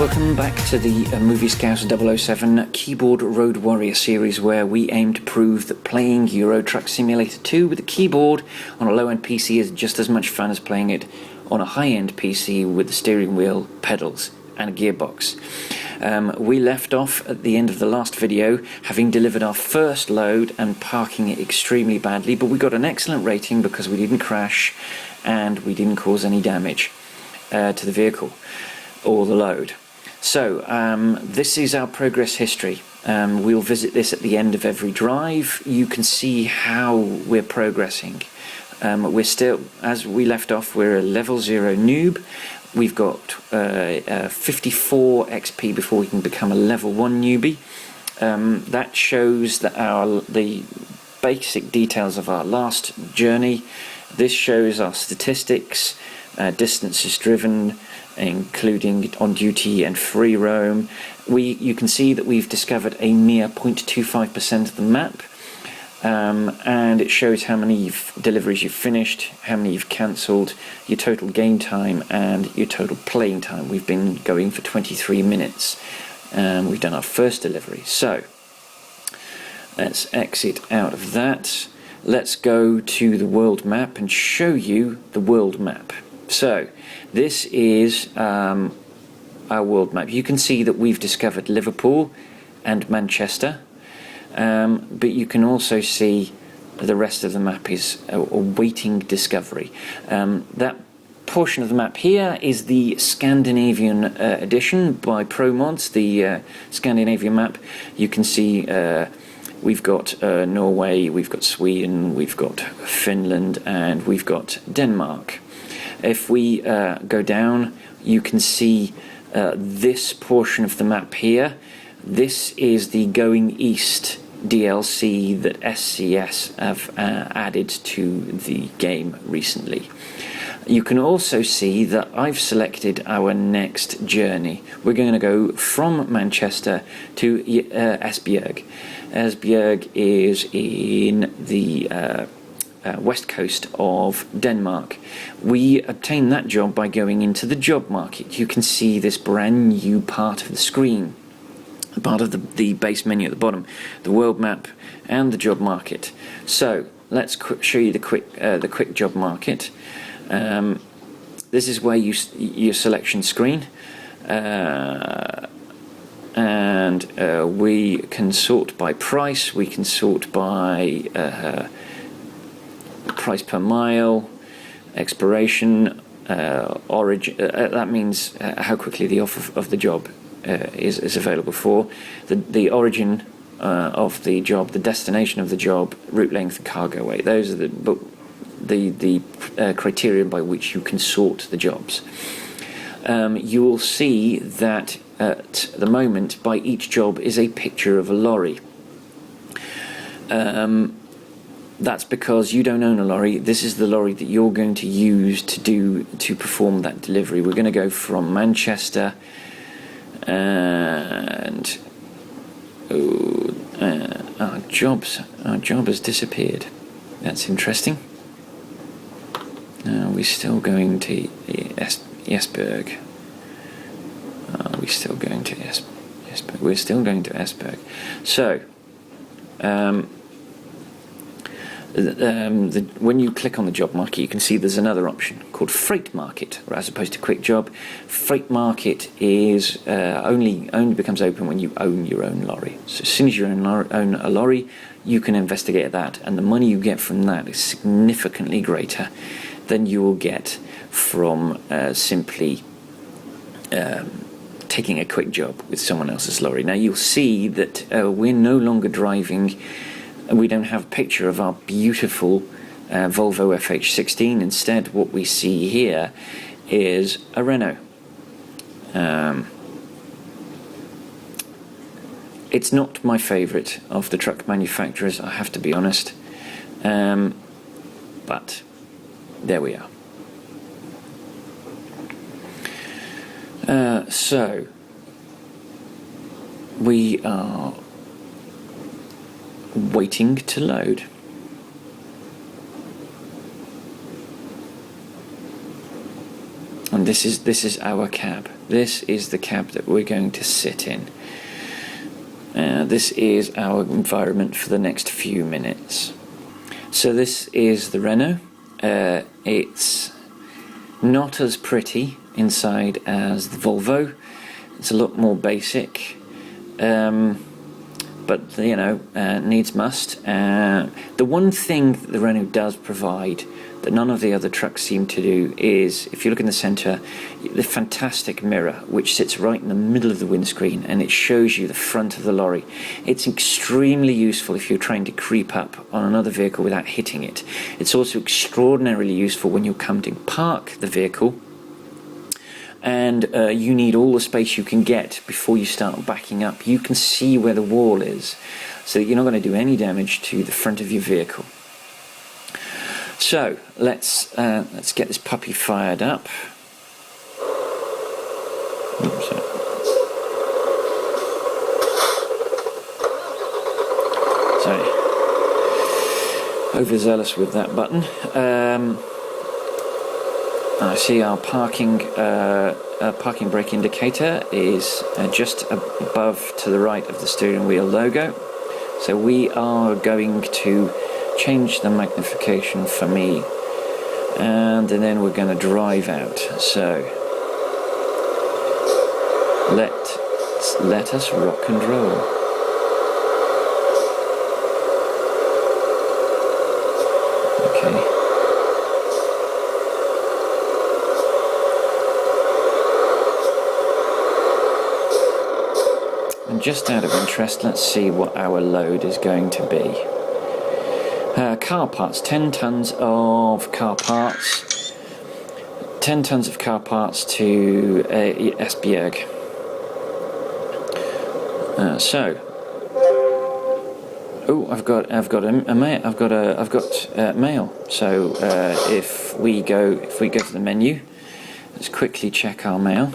Welcome back to the Movie Scouts 007 Keyboard Road Warrior series, where we aim to prove that playing Euro Truck Simulator 2 with a keyboard on a low-end PC is just as much fun as playing it on a high-end PC with the steering wheel, pedals and a gearbox. We left off at the end of the last video having delivered our first load and parking it extremely badly, but we got an excellent rating because we didn't crash and we didn't cause any damage to the vehicle or the load. So this is our progress history. We'll visit this at the end of every drive. You can see how we're progressing. We're still, as we left off, we're a level 0 noob. We've got 54 XP before we can become a level 1 newbie. That shows that the basic details of our last journey. This shows our statistics, distances driven, including on duty and free roam. You can see that we've discovered a mere 0.25% of the map, and it shows how many deliveries you've finished, how many you've cancelled, your total game time and your total playing time. We've been going for 23 minutes. We've done our first delivery. So let's exit out of that. Let's go to the world map and show you the world map. So this is our world map. You can see that we've discovered Liverpool and Manchester, but you can also see the rest of the map is awaiting discovery. That portion of the map here is the Scandinavian edition by ProMods, the Scandinavian map. You can see we've got Norway, we've got Sweden, we've got Finland, and we've got Denmark. If we go down, you can see this portion of the map here. This is the Going East DLC that SCS have added to the game recently. You can also see that I've selected our next journey. We're going to go from Manchester to Esbjerg. Esbjerg is in the west coast of Denmark. We obtained that job by going into the job market. You can see this brand new part of the screen, part of the base menu at the bottom, the world map and the job market. So let's show you the quick job market. This is where your selection screen, and we can sort by price, we can sort by price per mile, expiration, origin. That means how quickly the offer of the job is available for. The origin of the job, the destination of the job, route length, and cargo weight. Those are the criteria by which you can sort the jobs. You will see that at the moment, by each job is a picture of a lorry. That's because you don't own a lorry. This is the lorry that you're going to use to perform that delivery. We're going to go from Manchester, and our job has disappeared. That's interesting. We're still going to Esbjerg. We're still going to Esbjerg. We're still going to Esbjerg. So when you click on the job market, you can see there's another option called Freight Market, as opposed to Quick Job. Freight Market is only becomes open when you own your own lorry. So as soon as you own a lorry, you can investigate that, and the money you get from that is significantly greater than you will get from simply taking a quick job with someone else's lorry. Now you'll see that we're no longer driving. We don't have a picture of our beautiful Volvo FH16. Instead, what we see here is a Renault. It's not my favourite of the truck manufacturers, I have to be honest, but there we are. So we are waiting to load. And this is our cab. This is the cab that we're going to sit in. This is our environment for the next few minutes. So this is the Renault. It's not as pretty inside as the Volvo. It's a lot more basic, but needs must. The one thing that the Renault does provide that none of the other trucks seem to do is, if you look in the centre, the fantastic mirror which sits right in the middle of the windscreen, and it shows you the front of the lorry. It's extremely useful if you're trying to creep up on another vehicle without hitting it. It's also extraordinarily useful when you come to park the vehicle and you need all the space you can get before you start backing up. You can see where the wall is, so that you're not going to do any damage to the front of your vehicle. So let's get this puppy fired up. Oops, sorry, overzealous with that button. I see our parking brake indicator is just above to the right of the steering wheel logo. So we are going to change the magnification for me, and then we're going to drive out. So let us rock and roll. Okay. And just out of interest, let's see what our load is going to be. Car parts, 10 tons of car parts. 10 tons of car parts to Esbjerg. I've got mail. So if we go to the menu, let's quickly check our mail.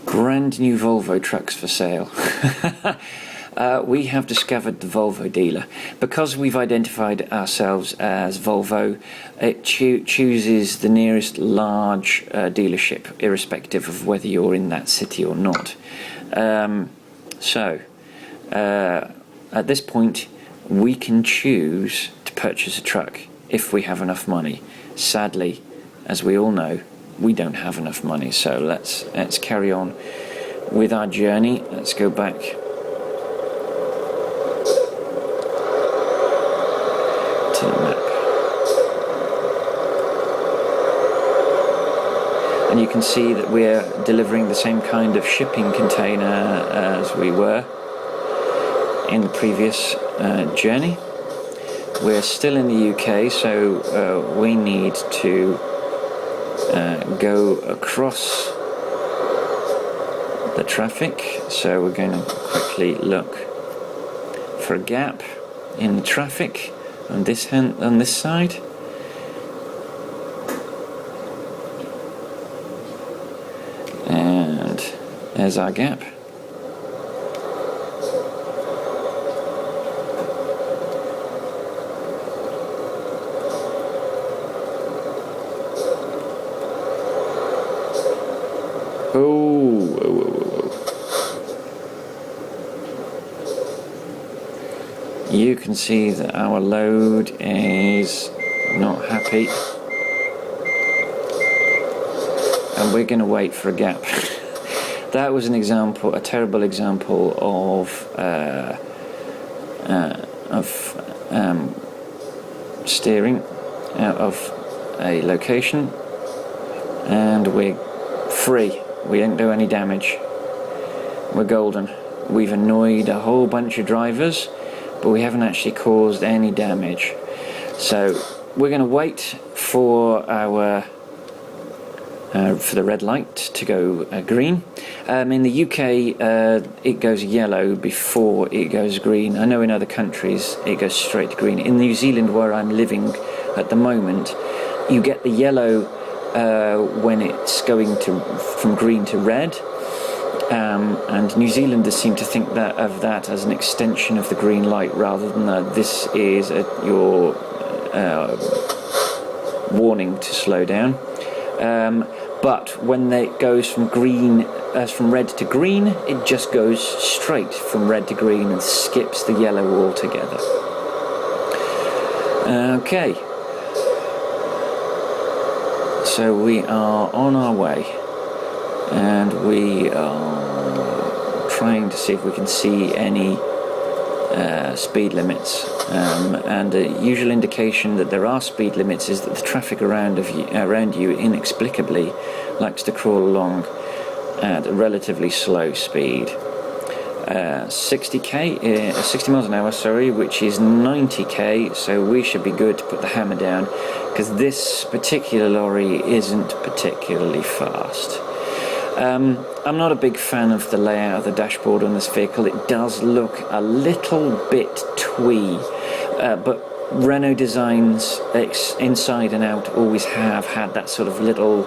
Brand new Volvo trucks for sale. We have discovered the Volvo dealer. Because we've identified ourselves as Volvo, it chooses the nearest large dealership, irrespective of whether you're in that city or not. At this point, we can choose to purchase a truck if we have enough money. Sadly, as we all know, we don't have enough money. So let's carry on with our journey. Let's go back to the map. And you can see that we're delivering the same kind of shipping container as we were in the previous journey. We're still in the UK, so we need to go across the traffic. So we're going to quickly look for a gap in the traffic on this side. And there's our gap. You can see that our load is not happy, and we're going to wait for a gap. That was an example, a terrible example of steering out of a location, and we're free. We didn't do any damage. We're golden. We've annoyed a whole bunch of drivers, but we haven't actually caused any damage. So we're going to wait for our for the red light to go green. In the UK, it goes yellow before it goes green. I know in other countries it goes straight to green. In New Zealand, where I'm living at the moment, you get the yellow when it's going from green to red. And New Zealanders seem to think of that as an extension of the green light, rather than this is your warning to slow down. But when it goes from red to green, it just goes straight from red to green and skips the yellow altogether. Okay, so we are on our way, and we are trying to see if we can see any speed limits, and the usual indication that there are speed limits is that the traffic around you inexplicably likes to crawl along at a relatively slow speed. 60 miles an hour, sorry, which is 90k, so we should be good to put the hammer down, because this particular lorry isn't particularly fast. I'm not a big fan of the layout of the dashboard on this vehicle. It does look a little bit twee, but Renault designs inside and out always have had that sort of little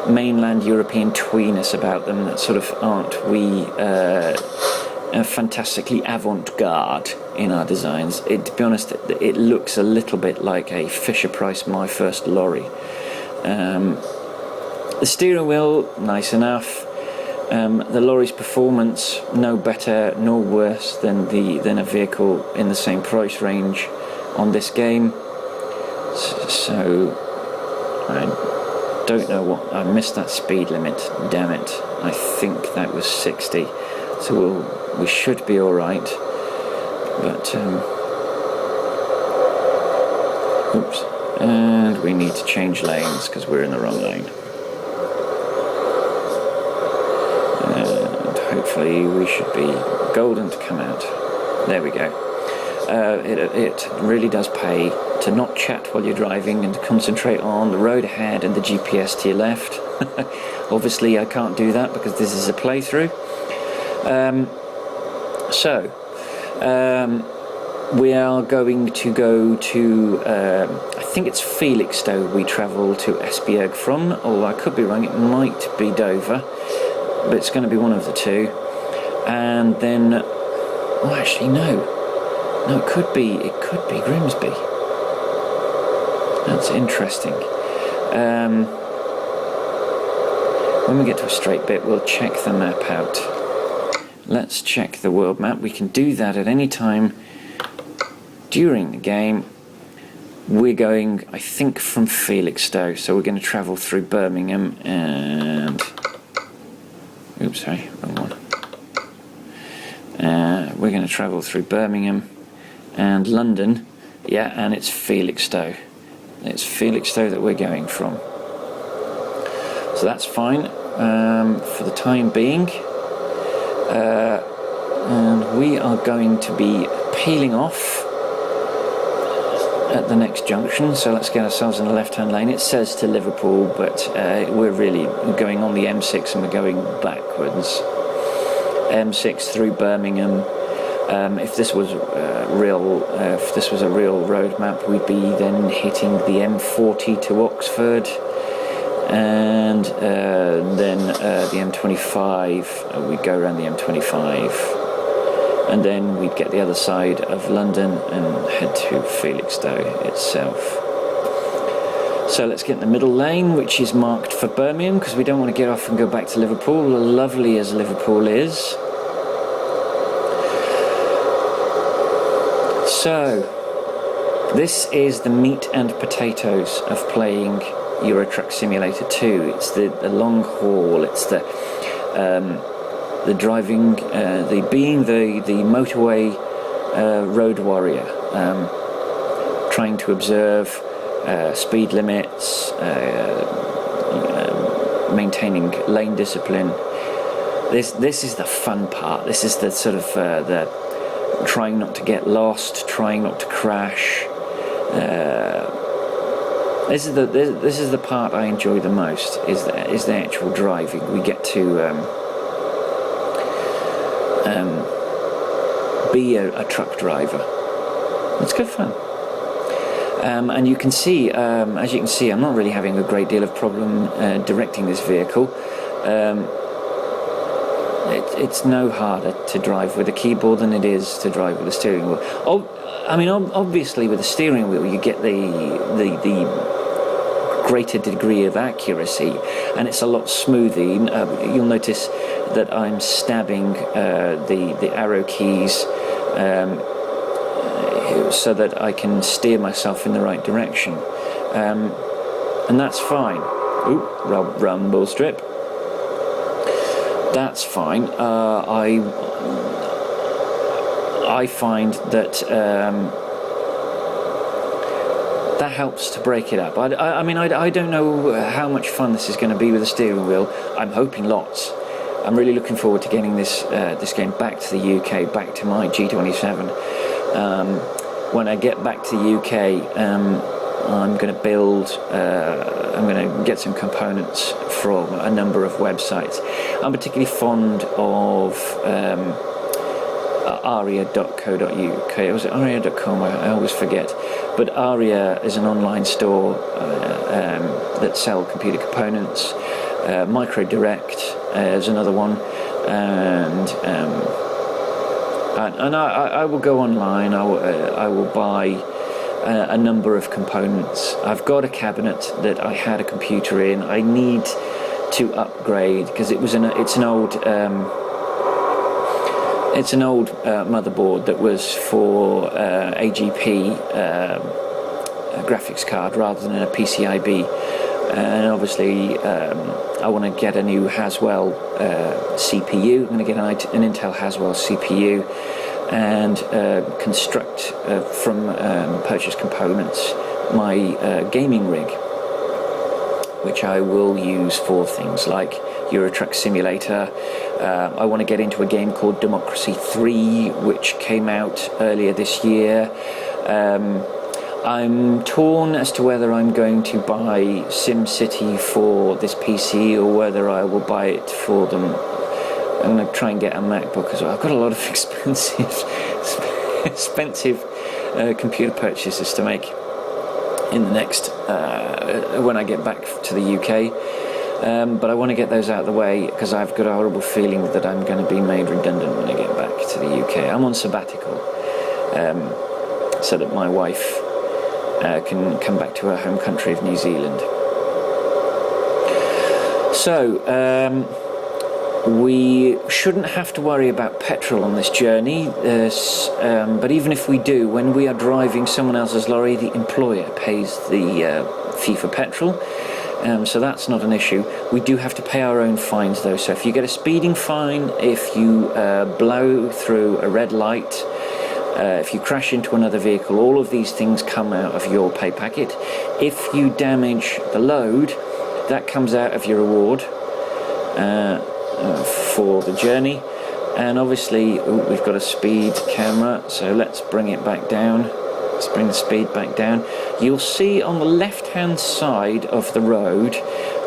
mainland European tweeness about them that sort of aren't we fantastically avant-garde in our designs. To be honest, it looks a little bit like a Fisher-Price My First Lorry. The steering wheel, nice enough. The lorry's performance, no better nor worse than a vehicle in the same price range on this game. So I don't know what, I missed that speed limit, damn it. I think that was 60, so we should be alright, but oops, and we need to change lanes because we're in the wrong lane, and hopefully we should be golden to come out. There we go. It really does pay to not chat while you're driving and to concentrate on the road ahead and the GPS to your left. Obviously I can't do that because this is a playthrough. So we are going to go to, I think it's Felixstowe we travel to Esbjerg from, or I could be wrong, it might be Dover, but it's going to be one of the two. And then, oh actually no, it could be Grimsby. That's interesting. When we get to a straight bit, we'll check the map out. Let's check the world map. We can do that at any time during the game. We're going, I think, from Felixstowe, so we're going to travel through Birmingham and... Oops, sorry, wrong one. We're going to travel through Birmingham and London, yeah, and it's Felixstowe. It's Felixstowe that we're going from. So that's fine for the time being. And we are going to be peeling off at the next junction, so let's get ourselves in the left-hand lane. It says to Liverpool, but we're really going on the M6 and we're going backwards. M6 through Birmingham. If this was a real road map, we'd be then hitting the M40 to Oxford, and then the M25. We'd go around the M25, and then we'd get the other side of London and head to Felixstowe itself. So let's get in the middle lane, which is marked for Birmingham, because we don't want to get off and go back to Liverpool, lovely as Liverpool is. So, this is the meat and potatoes of playing Euro Truck Simulator 2. It's the long haul, it's the driving, being the motorway road warrior, trying to observe speed limits, maintaining lane discipline. This is the fun part. This is the sort of the trying not to get lost, trying not to crash. This is the part I enjoy the most. Is the actual driving. We get to be a truck driver. It's good fun. And you can see, as you can see, I'm not really having a great deal of problem directing this vehicle. It's no harder to drive with a keyboard than it is to drive with a steering wheel. Obviously with a steering wheel you get the greater degree of accuracy, and it's a lot smoother. You'll notice that I'm stabbing the arrow keys so that I can steer myself in the right direction, and that's fine. Ooh, rumble strip. That's fine. I find that that helps to break it up. I mean, I don't know how much fun this is going to be with the steering wheel. I'm hoping lots. I'm really looking forward to getting this game back to the UK, back to my G27. When I get back to the UK, I'm going to build. I'm going to get some components from a number of websites. I'm particularly fond of aria.co.uk. Was it aria.com? I always forget. But Aria is an online store that sell computer components. Micro Direct is another one, and I will go online. I will buy a number of components. I've got a cabinet that I had a computer in. I need to upgrade because it's an old motherboard that was for AGP graphics card rather than a PCIB, and obviously I want to get a new Haswell CPU. I'm going to get an Intel Haswell CPU and construct from purchased components my gaming rig, which I will use for things like Euro Truck Simulator. I want to get into a game called Democracy 3, which came out earlier this year. I'm torn as to whether I'm going to buy SimCity for this PC or whether I will buy it for them. I'm going to try and get a MacBook as well. I've got a lot of expensive computer purchases to make in the next when I get back to the UK. But I want to get those out of the way because I've got a horrible feeling that I'm going to be made redundant when I get back to the UK. I'm on sabbatical so that my wife can come back to her home country of New Zealand. So we shouldn't have to worry about petrol on this journey, but even if we do, when we are driving someone else's lorry, the employer pays the fee for petrol. So that's not an issue. We do have to pay our own fines though. So if you get a speeding fine, if you blow through a red light, if you crash into another vehicle, all of these things come out of your pay packet. If you damage the load, that comes out of your reward for the journey. And obviously we've got a speed camera, so let's bring it back down. Let's bring the speed back down. You'll see on the left hand side of the road,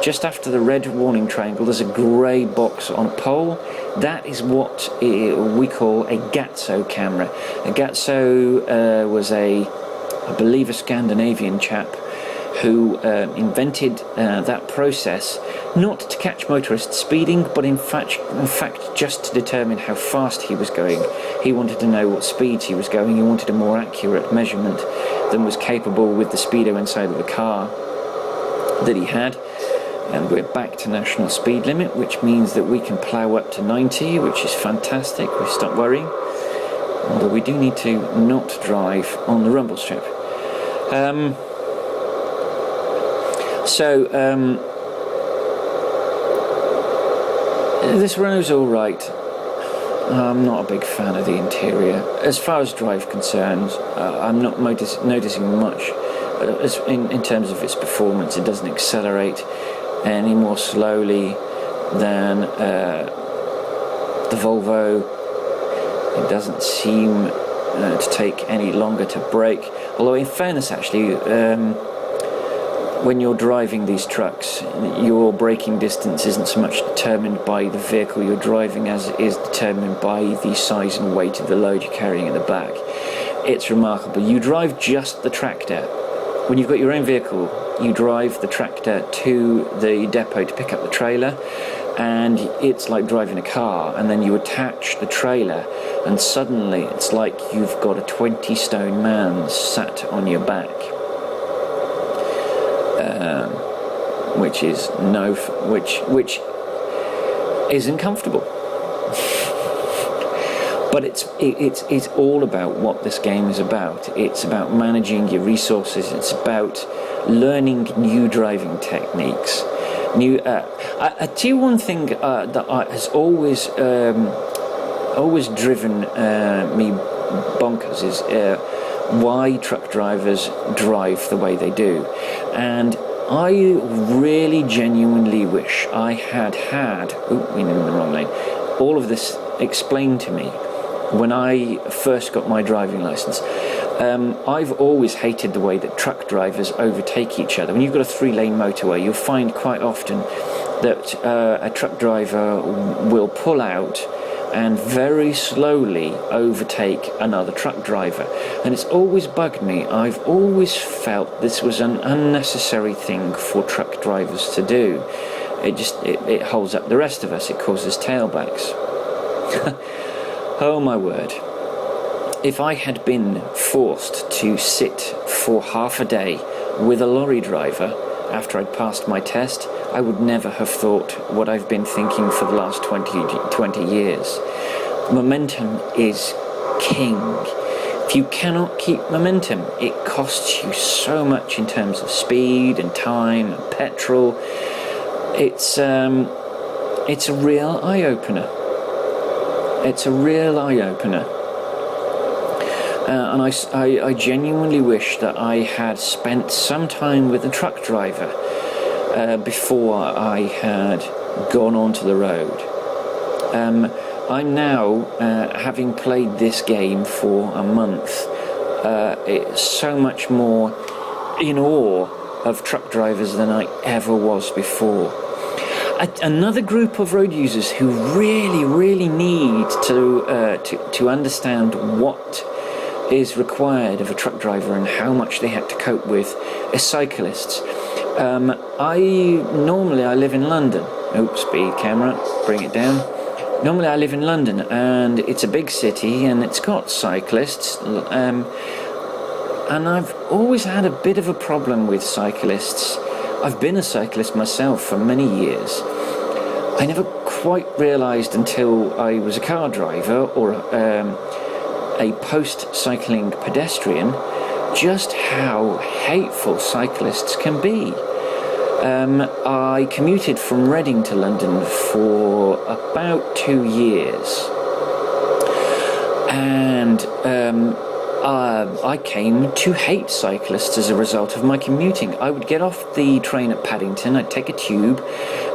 just after the red warning triangle, there's a grey box on a pole. That is what we call a Gatso camera. A Gatso was I believe a Scandinavian chap who invented that process not to catch motorists speeding, but in fact just to determine how fast he was going. He wanted to know what speeds he was going. He wanted a more accurate measurement than was capable with the speedo inside of the car that he had. And we're back to national speed limit, which means that we can plough up to 90, which is fantastic. We stop worrying. Although we do need to not drive on the rumble strip. This Renault's alright. I'm not a big fan of the interior. As far as drive concerns, I'm not noticing much. In terms of its performance, it doesn't accelerate any more slowly than the Volvo. It doesn't seem to take any longer to brake. Although in fairness, actually, when you're driving these trucks, your braking distance isn't so much determined by the vehicle you're driving as it is determined by the size and weight of the load you're carrying in the back. It's remarkable. You drive just the tractor. When you've got your own vehicle, you drive the tractor to the depot to pick up the trailer, and it's like driving a car, and then you attach the trailer, and suddenly it's like you've got a 20-stone man sat on your back. which is which isn't comfortable. But it's all about what this game is about. It's about managing your resources. It's about learning new driving techniques. I tell you one thing that has always driven me bonkers is why truck drivers drive the way they do. And I really genuinely wish I had in the wrong lane, all of this explained to me when I first got my driving license. I've always hated the way that truck drivers overtake each other. When you've got a 3-lane motorway, you'll find quite often that a truck driver will pull out and very slowly overtake another truck driver. And it's always bugged me. I've always felt this was an unnecessary thing for truck drivers to do. It holds up the rest of us. It causes tailbacks. Oh my word. If I had been forced to sit for half a day with a lorry driver after I'd passed my test, I would never have thought what I've been thinking for the last 20 years. Momentum is king. If you cannot keep momentum, it costs you so much in terms of speed and time and petrol. It's a real eye-opener. It's a real eye-opener. And I genuinely wish that I had spent some time with a truck driver before I had gone onto the road. I'm now, having played this game for a month, it's so much more in awe of truck drivers than I ever was before. Another group of road users who really need to understand what is required of a truck driver and how much they had to cope with is cyclists. I live in London. Oops, speed camera, bring it down. Normally I live in London, and it's a big city and it's got cyclists, and I've always had a bit of a problem with cyclists. I've been a cyclist myself for many years. I never quite realised until I was a car driver or a post-cycling pedestrian just how hateful cyclists can be. I commuted from Reading to London for about 2 years, and I came to hate cyclists as a result of my commuting. I would get off the train at Paddington, I'd take a tube,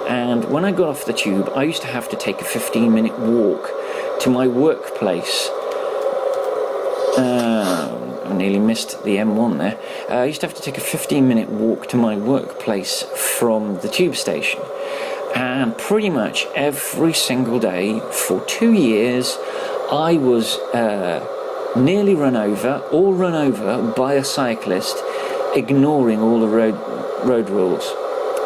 and when I got off the tube, I used to have to take a 15-minute walk to my workplace. I nearly missed the M1 there. I used to have to take a 15-minute walk to my workplace from the tube station. And pretty much every single day for 2 years, I was nearly run over by a cyclist, ignoring all the road rules.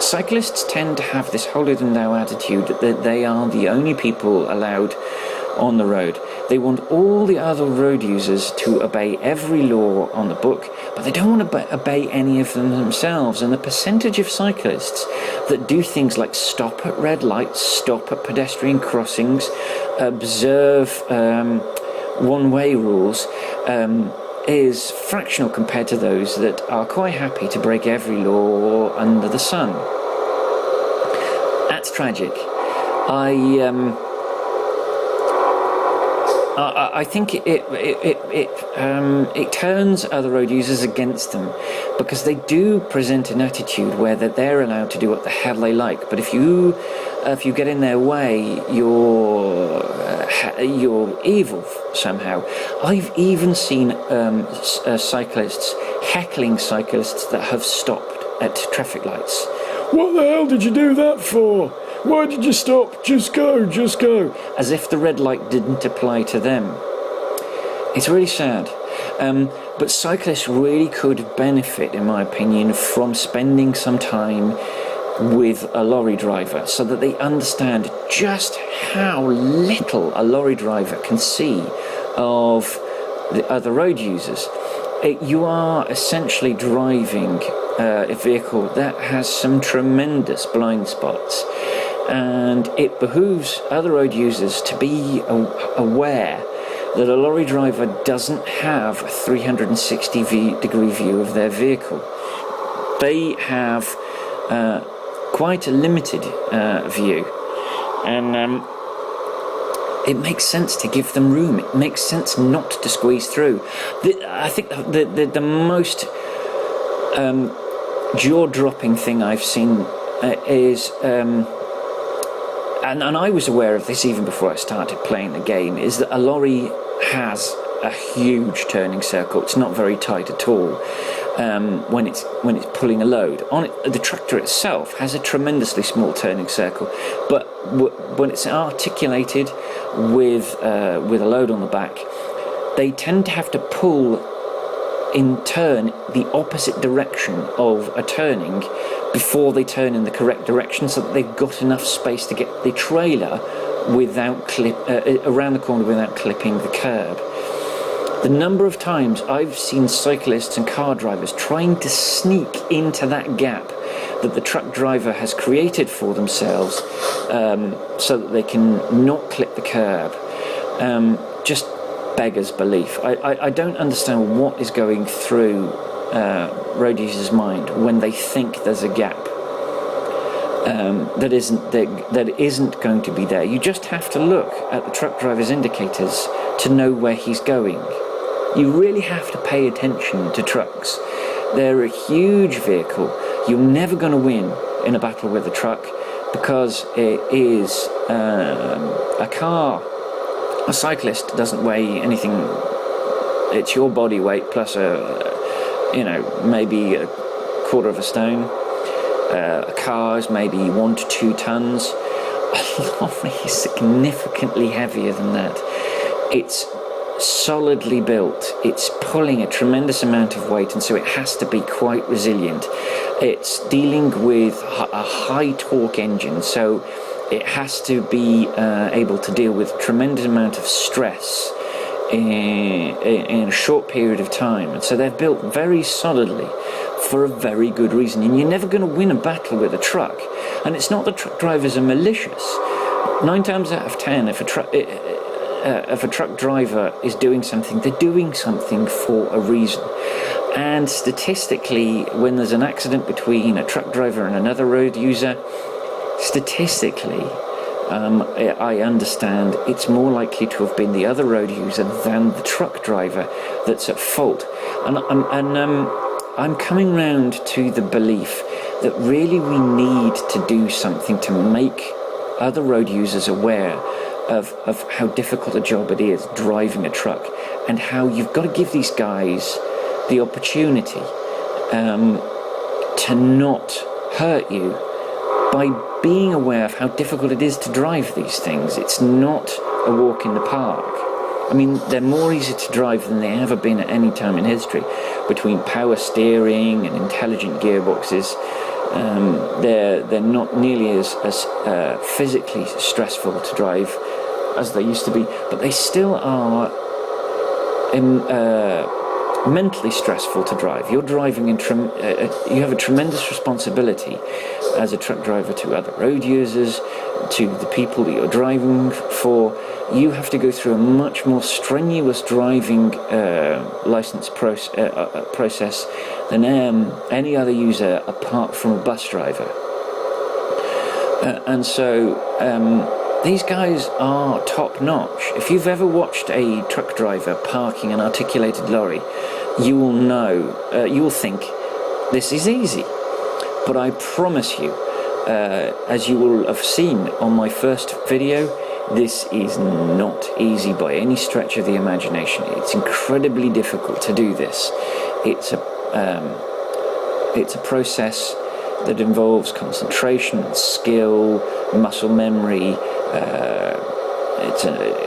Cyclists tend to have this holier-than-thou attitude that they are the only people allowed on the road. They want all the other road users to obey every law on the book, but they don't want to obey any of them themselves. And the percentage of cyclists that do things like stop at red lights, stop at pedestrian crossings, observe one-way rules, is fractional compared to those that are quite happy to break every law under the sun. That's tragic. I think it turns other road users against them, because they do present an attitude where they're allowed to do what the hell they like. But if you get in their way, you're evil somehow. I've even seen cyclists heckling cyclists that have stopped at traffic lights. What the hell did you do that for? Why did you stop? Just go. As if the red light didn't apply to them. It's really sad. But cyclists really could benefit, in my opinion, from spending some time with a lorry driver, so that they understand just how little a lorry driver can see of the other road users. You are essentially driving a vehicle that has some tremendous blind spots, and it behooves other road users to be aware that a lorry driver doesn't have a 360-degree view of their vehicle. They have quite a limited view, and it makes sense to give them room. It makes sense not to squeeze through. I think the most jaw-dropping thing I've seen is, and I was aware of this even before I started playing the game, is that a lorry has a huge turning circle. It's not very tight at all when it's pulling a load. On it, the tractor itself has a tremendously small turning circle, but when it's articulated with a load on the back, they tend to have to pull in turn the opposite direction of a turning before they turn in the correct direction, so that they've got enough space to get the trailer around the corner without clipping the curb. The number of times I've seen cyclists and car drivers trying to sneak into that gap that the truck driver has created for themselves, so that they can not clip the curb, just beggars belief. I don't understand what is going through road users' mind when they think there's a gap that isn't going to be there. You just have to look at the truck driver's indicators to know where he's going. You really have to pay attention to trucks. They're a huge vehicle. You're never going to win in a battle with a truck, because it is a car. A cyclist doesn't weigh anything. It's your body weight plus maybe a quarter of a stone. A car is maybe 1 to 2 tons. A lorry is significantly heavier than that. It's solidly built. It's pulling a tremendous amount of weight, and so it has to be quite resilient. It's dealing with a high torque engine, so it has to be able to deal with a tremendous amount of stress in a short period of time. And so they're built very solidly for a very good reason. And you're never going to win a battle with a truck. And it's not that truck drivers are malicious. 9 times out of 10, if a truck driver is doing something, they're doing something for a reason. And statistically, when there's an accident between a truck driver and another road user, statistically, I understand it's more likely to have been the other road user than the truck driver that's at fault. And I'm coming round to the belief that really we need to do something to make other road users aware of how difficult a job it is driving a truck, and how you've got to give these guys the opportunity to not hurt you by being aware of how difficult it is to drive these things. It's not a walk in the park. I mean, they're more easy to drive than they ever been at any time in history. Between power steering and intelligent gearboxes, they're not nearly as physically stressful to drive as they used to be, but they still are mentally stressful to drive. You're driving in you have a tremendous responsibility as a truck driver to other road users, to the people that you're driving for. You have to go through a much more strenuous driving license process than any other user apart from a bus driver. And so these guys are top notch. If you've ever watched a truck driver parking an articulated lorry, you will know, you will think this is easy. But I promise you, as you will have seen on my first video, this is not easy by any stretch of the imagination. It's incredibly difficult to do this. It's a process that involves concentration, skill, muscle memory.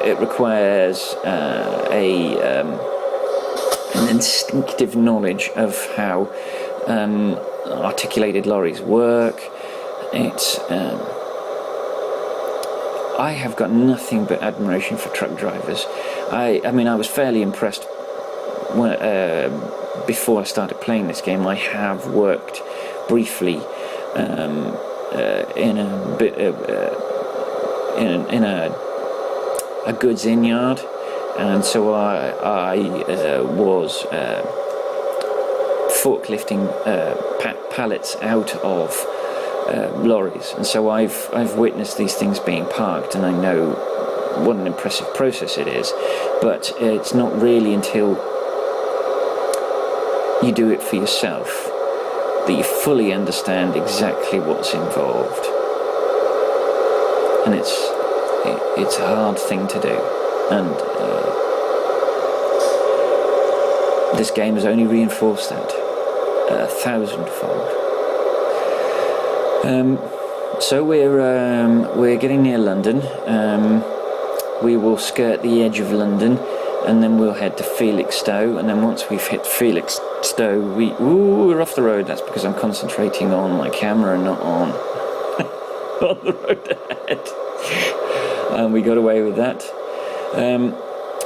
It requires an instinctive knowledge of how articulated lorries work. I have got nothing but admiration for truck drivers. I mean, I was fairly impressed before I started playing this game, I have worked briefly in a goods in yard, and so I was forklifting pallets out of lorries, and so I've witnessed these things being parked, and I know what an impressive process it is. But it's not really until you do it for yourself that you fully understand exactly what's involved, and it's a hard thing to do, and this game has only reinforced that 1,000-fold. So we're getting near London. We will skirt the edge of London, and then we'll head to Felixstowe, and then once we've hit Felixstowe, we're off the road. That's because I'm concentrating on my camera and not on on the road ahead. And we got away with that.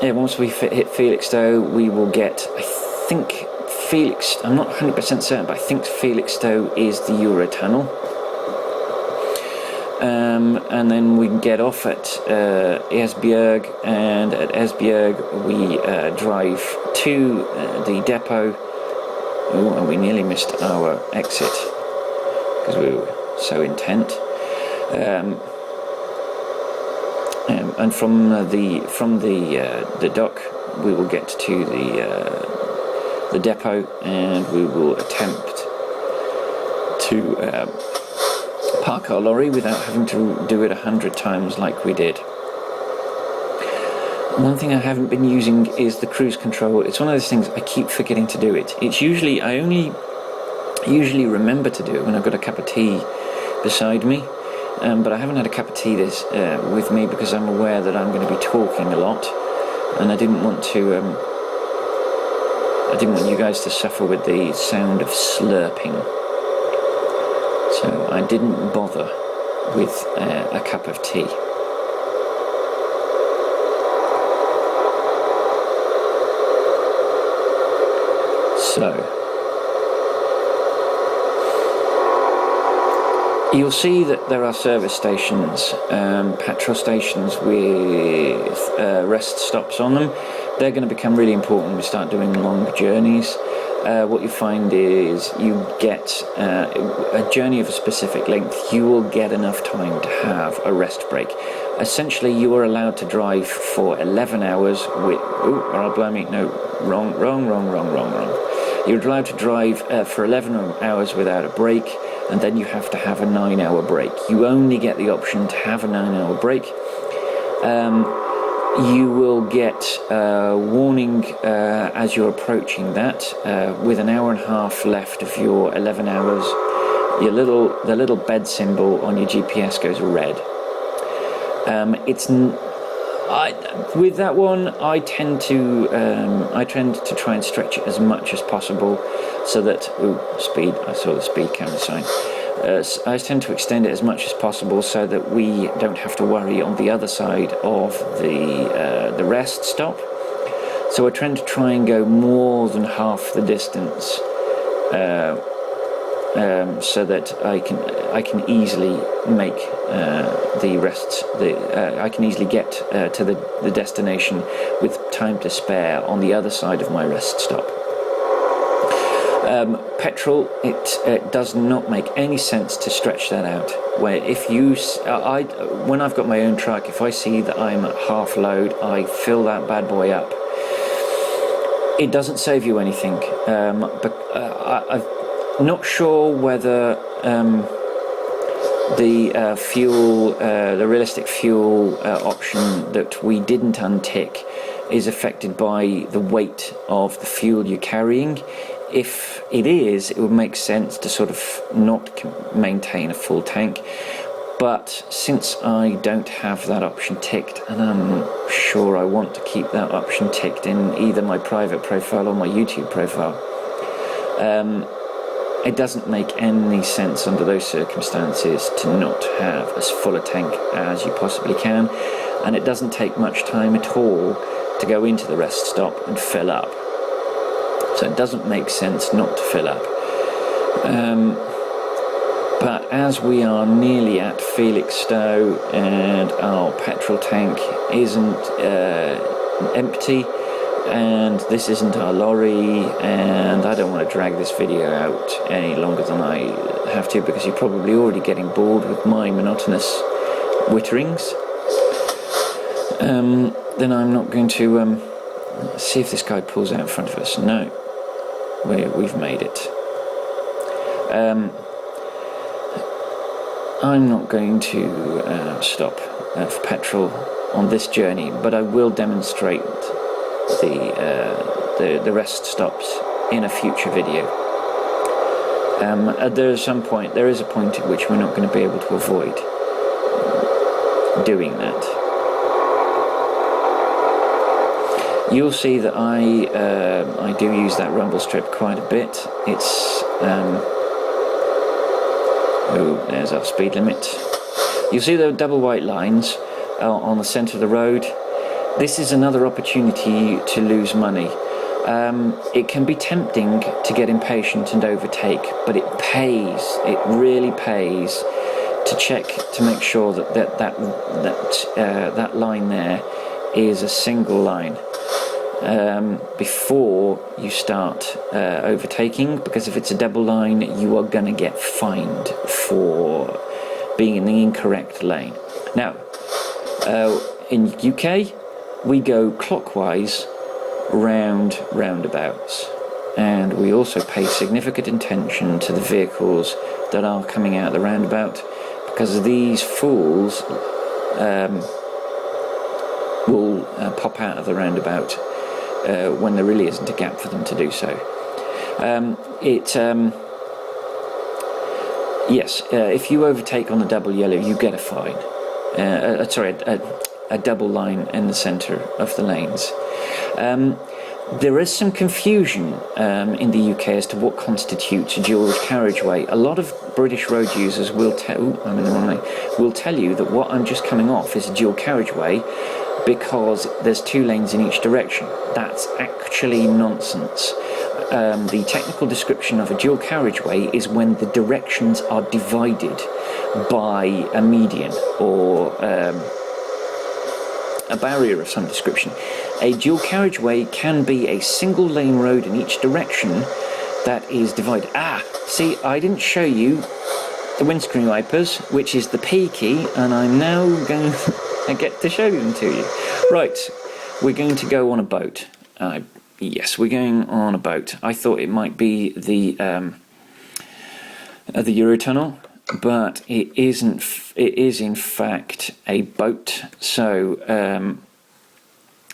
Once we hit Felixstowe, we will get, I think, I'm not 100% certain, but I think Felixstowe is the Eurotunnel. And then we can get off at Esbjerg, and at Esbjerg we drive to the depot. Oh, and we nearly missed our exit because we were so intent. And from the dock, we will get to the depot, and we will attempt to park our lorry without having to do it 100 times like we did. One thing I haven't been using is the cruise control. It's one of those things I keep forgetting to do it. I only usually remember to do it when I've got a cup of tea beside me. But I haven't had a cup of tea with me because I'm aware that I'm going to be talking a lot, and I didn't want you guys to suffer with the sound of slurping. So I didn't bother with a cup of tea. So you'll see that there are service stations, petrol stations with rest stops on them. They're going to become really important when we start doing long journeys. What you find is you get a journey of a specific length, you will get enough time to have a rest break. Essentially, you are allowed to drive for 11 hours with... Oh, blimey, no, wrong. You're allowed to drive for 11 hours without a break, and then you have to have a 9-hour break. You only get the option to have a 9-hour break. You will get warning as you're approaching that. With an hour and a half left of your 11 hours, the little bed symbol on your GPS goes red. With that one, I tend to try and stretch it as much as possible, so that speed. I saw the speed camera sign. I tend to extend it as much as possible so that we don't have to worry on the other side of the rest stop. So I tend to try and go more than half the distance, so that I can easily make the rests. I can easily get to the destination with time to spare on the other side of my rest stop. Petrol, it does not make any sense to stretch that out. Where when I've got my own truck, if I see that I'm at half load, I fill that bad boy up. It doesn't save you anything. But I'm not sure whether the realistic fuel option that we didn't untick is affected by the weight of the fuel you're carrying. If it is, it would make sense to sort of not maintain a full tank. But since I don't have that option ticked, and I'm sure I want to keep that option ticked in either my private profile or my YouTube profile, it doesn't make any sense under those circumstances to not have as full a tank as you possibly can, and it doesn't take much time at all to go into the rest stop and fill up. so it doesn't make sense not to fill up. But as we are nearly at Felixstowe and our petrol tank isn't empty, and this isn't our lorry, and I don't want to drag this video out any longer than I have to, because you're probably already getting bored with my monotonous witterings, then I'm not going to see if this guy pulls out in front of us. No, we've made it. I'm not going to stop for petrol on this journey, but I will demonstrate the rest stops in a future video. There is a point at which we're not going to be able to avoid doing that. You'll see that I do use that rumble strip quite a bit. It's oh, there's our speed limit. You'll see the double white lines on the centre of the road. This is another opportunity to lose money. It can be tempting to get impatient and overtake, but it pays. It really pays to check to make sure that line there is a single line before you start overtaking, because if it's a double line, you are going to get fined for being in the incorrect lane. Now, in UK, we go clockwise round roundabouts, and we also pay significant attention to the vehicles that are coming out of the roundabout, because these fools will pop out of the roundabout when there really isn't a gap for them to do so. Yes, if you overtake on the double yellow, you get a fine. A double line in the centre of the lanes. There is some confusion in the UK as to what constitutes a dual carriageway. A lot of British road users will tell you that what I'm just coming off is a dual carriageway because there's two lanes in each direction. That's actually nonsense. The technical description of a dual carriageway is when the directions are divided by a median or a barrier of some description. A dual carriageway can be a single lane road in each direction that is divided. See, I didn't show you the windscreen wipers, which is the P key, and I'm now going to get to show them to you. Right, we're going to go on a boat. Yes, we're going on a boat. I thought it might be the Eurotunnel, but it isn't. It is in fact a boat. So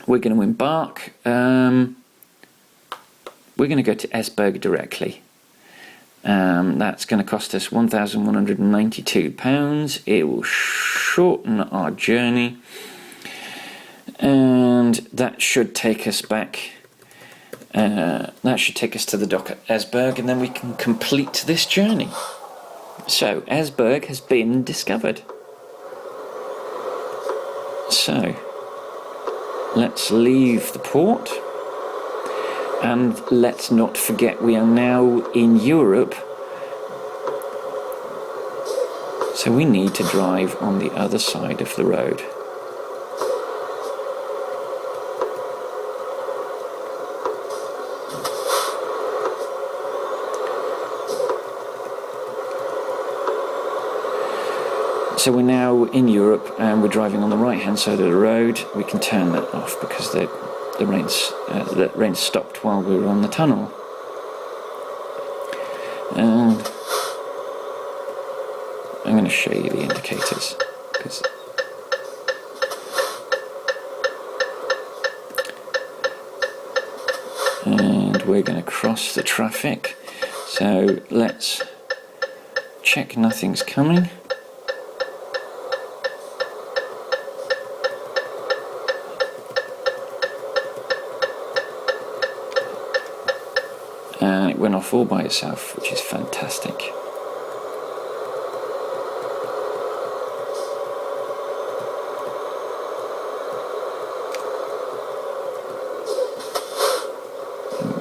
we're going to embark. We're going to go to Esbjerg directly. That's going to cost us £1,192. It will shorten our journey, and that should take us back. That should take us to the dock at Esbjerg, and then we can complete this journey. So, Esbjerg has been discovered. So, let's leave the port, and let's not forget we are now in Europe, so we need to drive on the other side of the road. So we're now in Europe and we're driving on the right hand side of the road. We can turn that off because the rain stopped while we were on the tunnel. And I'm going to show you the indicators, and we're going to cross the traffic. So let's check nothing's coming. And it went off all by itself, which is fantastic.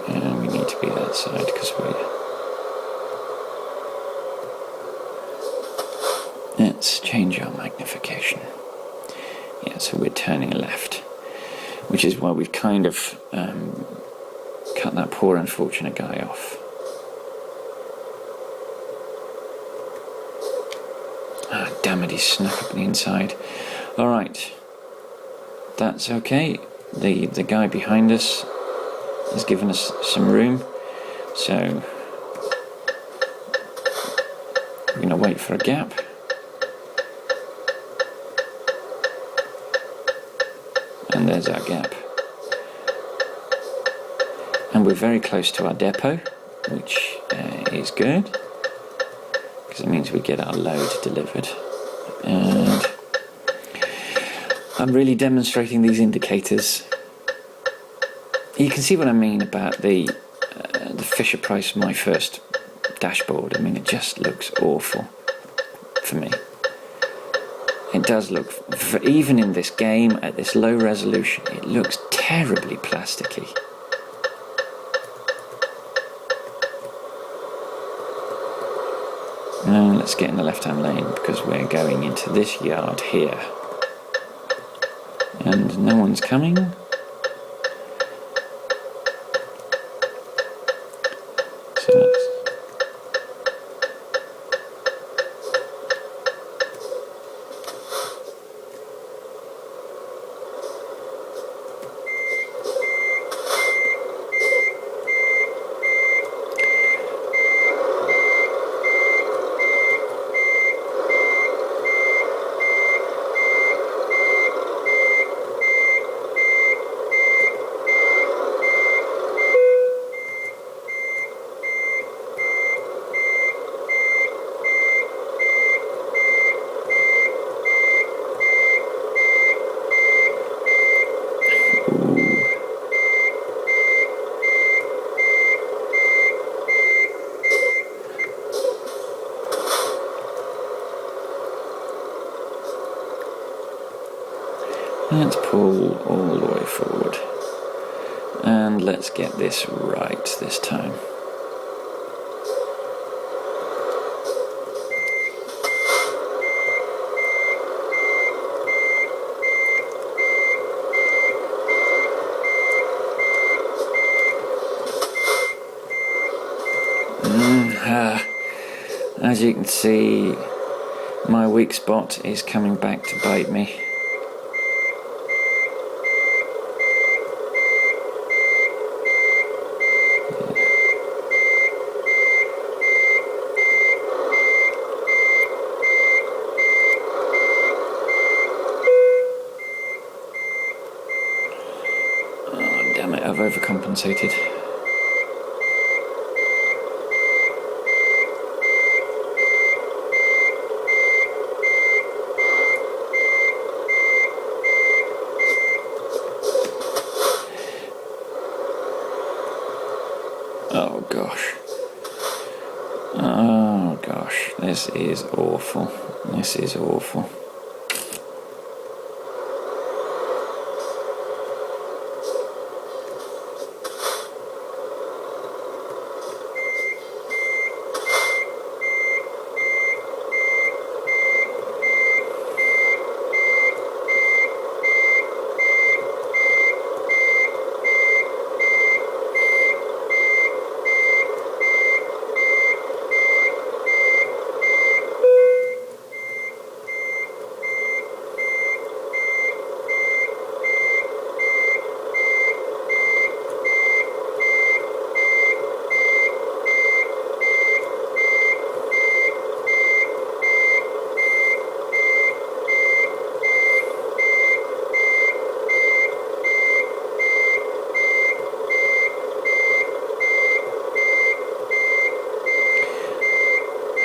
And we need to that side because let's change our magnification. Yeah, so we're turning left, which is why we've kind of cut that poor unfortunate guy off. Ah, damn it, he's snuck up the inside. Alright, that's okay. The guy behind us has given us some room, so we're going to wait for a gap. And there's our gap. And we're very close to our depot, which is good, because it means we get our load delivered. And I'm really demonstrating these indicators. You can see what I mean about the Fisher-Price My First dashboard. I mean, it just looks awful for me. It does look, even in this game at this low resolution, it looks terribly plasticky. Now let's get in the left-hand lane because we're going into this yard here. And no one's coming. So let's... Let's pull all the way forward. And let's get this right this time. As you can see, my weak spot is coming back to bite me. Oh, damn it, I've overcompensated. Oh gosh. Oh gosh, this is awful. This is awful.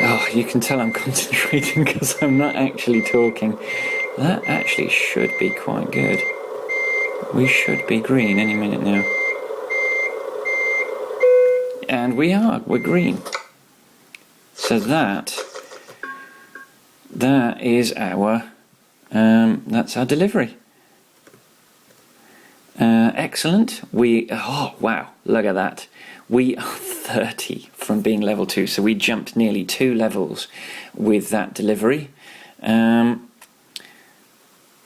Oh, you can tell I'm concentrating because I'm not actually talking. That actually should be quite good. We should be green any minute now. And we are, we're green. So that is our, that's our delivery. Excellent. Oh wow, look at that. We are 30 from being level 2, so we jumped nearly 2 levels with that delivery.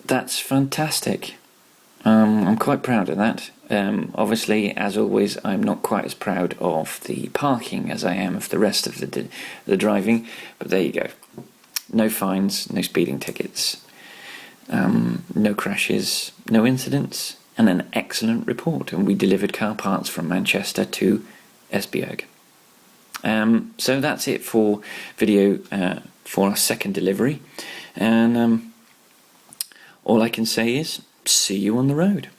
That's fantastic. I'm quite proud of that. Obviously, as always, I'm not quite as proud of the parking as I am of the rest of the driving, but there you go. No fines, no speeding tickets, no crashes, no incidents, and an excellent report. And we delivered car parts from Manchester to Esbjerg. So that's it for video for our second delivery, and all I can say is see you on the road.